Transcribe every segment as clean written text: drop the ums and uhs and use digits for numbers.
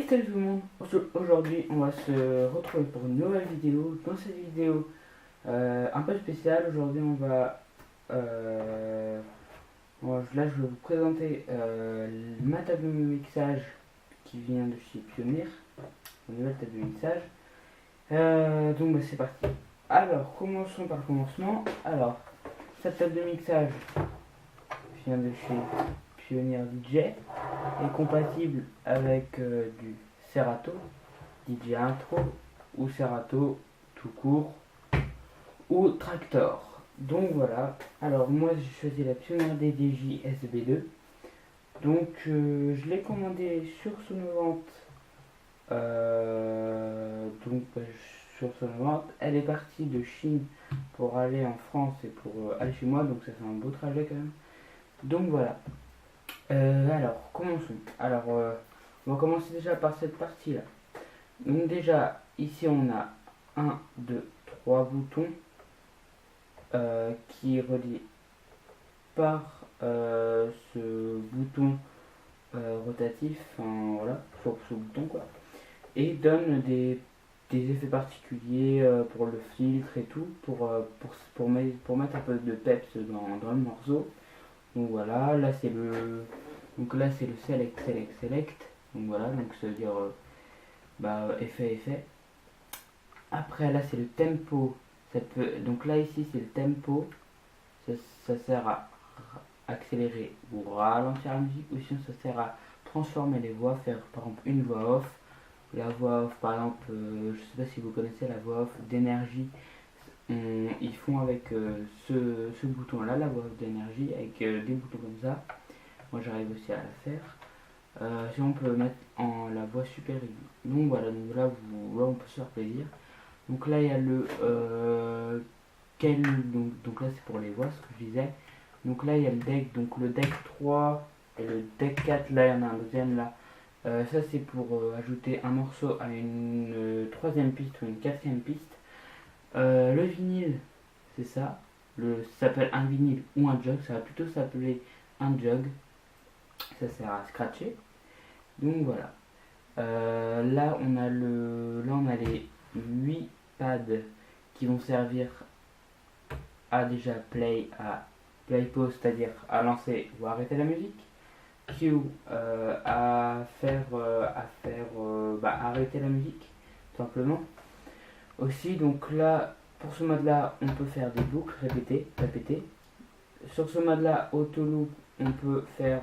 salut tout le monde. Aujourd'hui on va se retrouver pour une nouvelle vidéo. Dans cette vidéo un peu spéciale, aujourd'hui là je vais vous présenter ma table de mixage qui vient de chez Pioneer, une nouvelle table de mixage. Donc c'est parti. Alors commençons par le commencement. Alors cette table de mixage vient de chez Pioneer DJ, est compatible avec du Serato, DJ Intro ou Serato tout court ou Traktor. Donc voilà, alors moi j'ai choisi la Pioneer DDJ SB2. Donc je l'ai commandé sur Sonovente. Sur Sonovente, elle est partie de Chine pour aller en France et pour aller chez moi, donc ça fait un beau trajet quand même. Donc voilà. Alors, commençons. Alors, on va commencer déjà par cette partie-là. Donc déjà, ici on a 1, 2, 3 boutons qui relient par ce bouton rotatif, enfin voilà, sur ce bouton quoi, et donne des effets particuliers pour le filtre et tout, pour mettre un peu de peps dans le morceau. Donc voilà, là c'est le select. Donc voilà, donc ça veut dire effet. Après là c'est le tempo. Donc là ici c'est le tempo. Ça sert à accélérer ou ralentir la musique, ou sinon ça sert à transformer les voix, faire par exemple une voix off. La voix off par exemple, je sais pas si vous connaissez la voix off d'énergie. Ils font avec ce bouton là, la voix off d'énergie, avec des boutons comme ça. Moi j'arrive aussi à la faire. Si on peut mettre en la voix super aiguë. Donc voilà, donc là on peut se faire plaisir. Donc là il y a le donc là c'est pour les voix, ce que je disais. Donc là il y a le deck, donc le deck 3 et le deck 4, là il y en a un deuxième là. Ça c'est pour ajouter un morceau à une troisième piste ou une quatrième piste. Le vinyle, c'est ça. Ça s'appelle un vinyle ou un jog, ça va plutôt s'appeler un jog. Ça sert à scratcher. Donc voilà. Là on a les 8 pads qui vont servir à déjà play pause, c'est-à-dire à lancer ou arrêter la musique. Q à faire arrêter la musique tout simplement. Aussi donc là pour ce mode là on peut faire des boucles répéter. Sur ce mode là auto loop on peut faire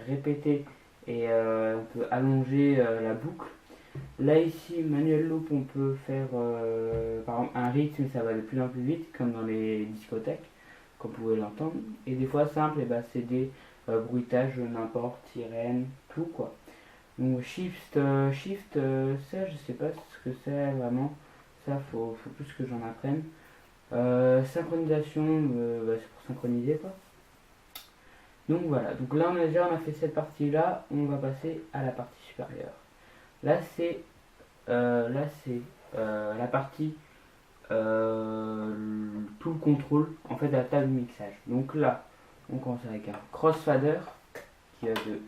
répéter et on peut allonger la boucle. Là ici manuel loop on peut faire par exemple un rythme, ça va de plus en plus vite comme dans les discothèques comme vous pouvez l'entendre, et des fois simple et c'est des bruitages n'importe, sirène, tout quoi. Donc shift, ça je sais pas ce que c'est vraiment, ça faut plus que j'en apprenne. Synchronisation, c'est pour synchroniser quoi. Donc voilà, donc là on a fait cette partie là, on va passer à la partie supérieure. Là c'est la partie tout le contrôle en fait de la table de mixage. Donc là on commence avec un crossfader qui va de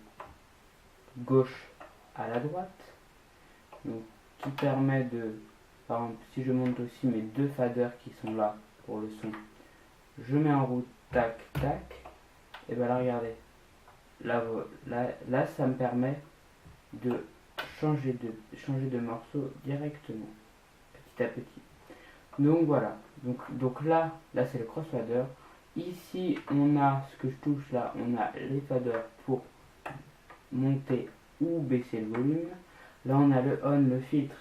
gauche à la droite, donc qui permet de, par exemple si je monte aussi mes deux faders qui sont là pour le son, je mets en route tac tac, et bien là regardez, là ça me permet de changer de morceau directement petit à petit. Donc voilà, donc là c'est le crossfader. Ici on a ce que je touche là, on a les faders pour monter ou baisser le volume. Là on a le on, le filtre,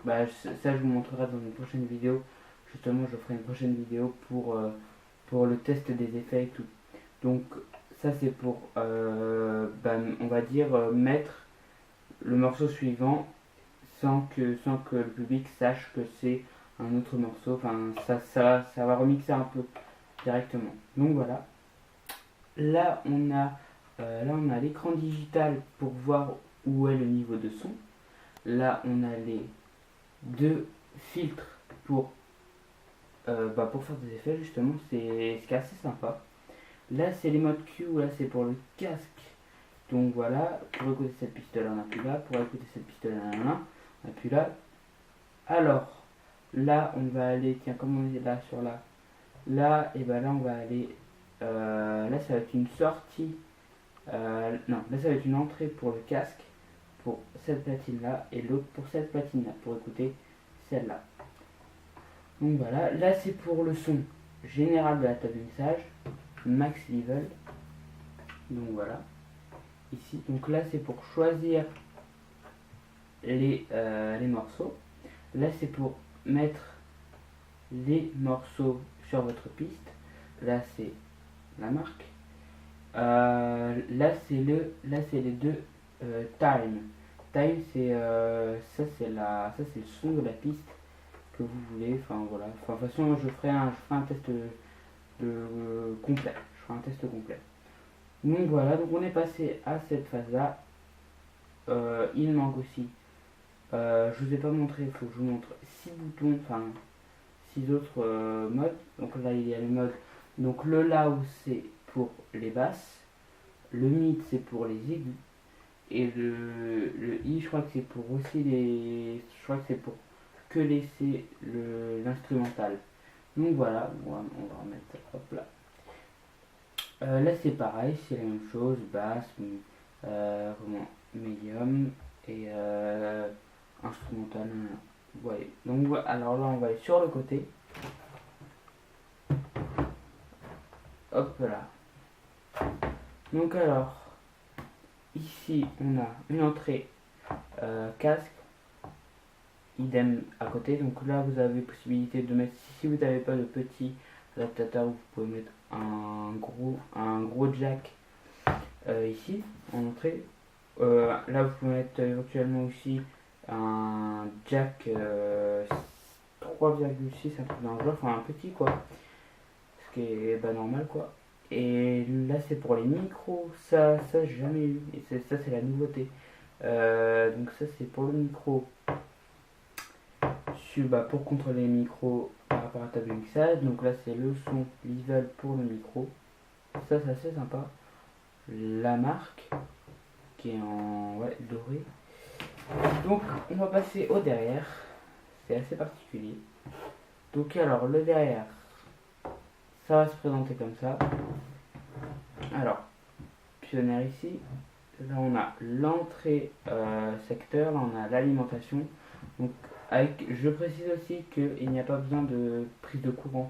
ça je vous montrerai dans une prochaine vidéo. Justement je ferai une prochaine vidéo pour le test des effets et tout. Donc ça c'est pour on va dire mettre le morceau suivant sans que le public sache que c'est un autre morceau, enfin ça va remixer un peu directement. Donc voilà. Là on a l'écran digital pour voir où est le niveau de son. Là on a les deux filtres pour faire des effets justement, c'est assez sympa. Là c'est les modes Q, là c'est pour le casque Donc voilà, pour écouter cette piste-là, on appuie là. Pour écouter cette piste-là, on appuie là. Alors, là, on va aller, tiens, comme on est là sur là, là, et ben là, on va aller, là, ça va être une sortie, non, là, ça va être une entrée pour le casque, pour cette platine-là, et l'autre pour cette platine-là, pour écouter celle-là. Donc voilà, là, c'est pour le son général de la table de mixage, max level. Donc voilà, ici, donc là, c'est pour choisir les morceaux. Là, c'est pour mettre les morceaux sur votre piste. Là, c'est la marque. Là, c'est les deux time. Time, c'est ça, c'est le son de la piste que vous voulez. Enfin voilà. Enfin, de toute façon, je ferai un test complet. Je ferai un test complet. Donc voilà. Donc on est passé à cette phase-là. Il manque aussi. Je vous ai pas montré. Il faut que je vous montre 6 boutons. Enfin 6 autres modes. Donc là, il y a le mode. Donc le loud, c'est pour les basses. Le mid, c'est pour les aigus. Et le I, je crois que c'est pour aussi les. Je crois que c'est pour que laisser l'instrumental. Donc voilà, on va remettre ça, hop là. Là c'est pareil, c'est la même chose, basse, medium et instrumental. Ouais. Donc alors là on va aller sur le côté. Hop là. Donc alors, ici on a une entrée casque, idem à côté. Donc là vous avez possibilité de mettre, si vous n'avez pas de petit adaptateur, vous pouvez mettre un gros jack ici en entrée. Là vous pouvez mettre éventuellement aussi un jack 3,6, un truc dans le genre, enfin un petit quoi, ce qui est normal quoi. Et là c'est pour les micros, ça j'ai jamais eu, et ça c'est la nouveauté. Donc ça c'est pour le micro, pour contrôler les micros par rapport à ta mixage. Donc là c'est le son level pour le micro, ça c'est assez sympa. La marque qui est en doré. Donc on va passer au derrière, c'est assez particulier. Donc alors le derrière, ça va se présenter comme ça. Alors, pionnière ici, là on a l'entrée secteur, là on a l'alimentation. Donc je précise aussi qu'il n'y a pas besoin de prise de courant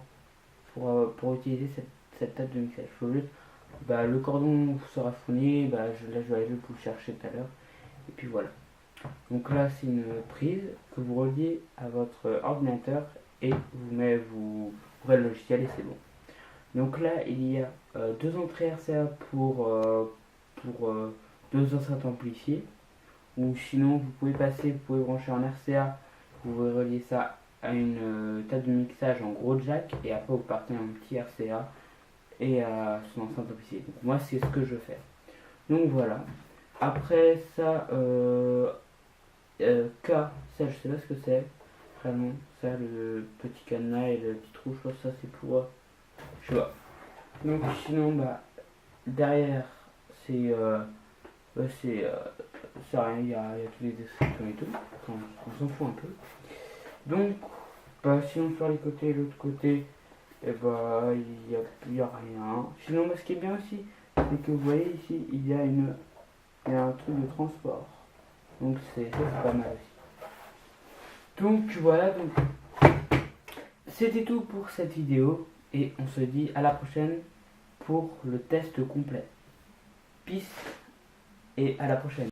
pour utiliser cette table de mixage. Il faut juste, le cordon sera fourni, là je vais aller vous le chercher tout à l'heure. Et puis voilà. Donc là c'est une prise que vous reliez à votre ordinateur et vous ouvrez le logiciel et c'est bon. Donc là il y a deux entrées RCA pour deux enceintes amplifiées, ou sinon vous pouvez brancher en RCA, vous pouvez relier ça à une table de mixage en gros jack et après vous partez en petit RCA et à son enceinte amplifiée. Donc moi c'est ce que je fais. Donc voilà. Après ça, K, ça je sais pas ce que c'est vraiment, ça le petit cadenas et le petit trou, je pense que ça c'est pour je vois. Donc sinon derrière c'est ça, il y a tous les descriptions et tout, on s'en fout un peu. Donc sinon sur les côtés, l'autre côté, il y a rien. Sinon ce qui est bien aussi, c'est que vous voyez ici il y a un truc de transport. Donc c'est pas mal aussi. Donc voilà, c'était tout pour cette vidéo et on se dit à la prochaine pour le test complet. Peace et à la prochaine.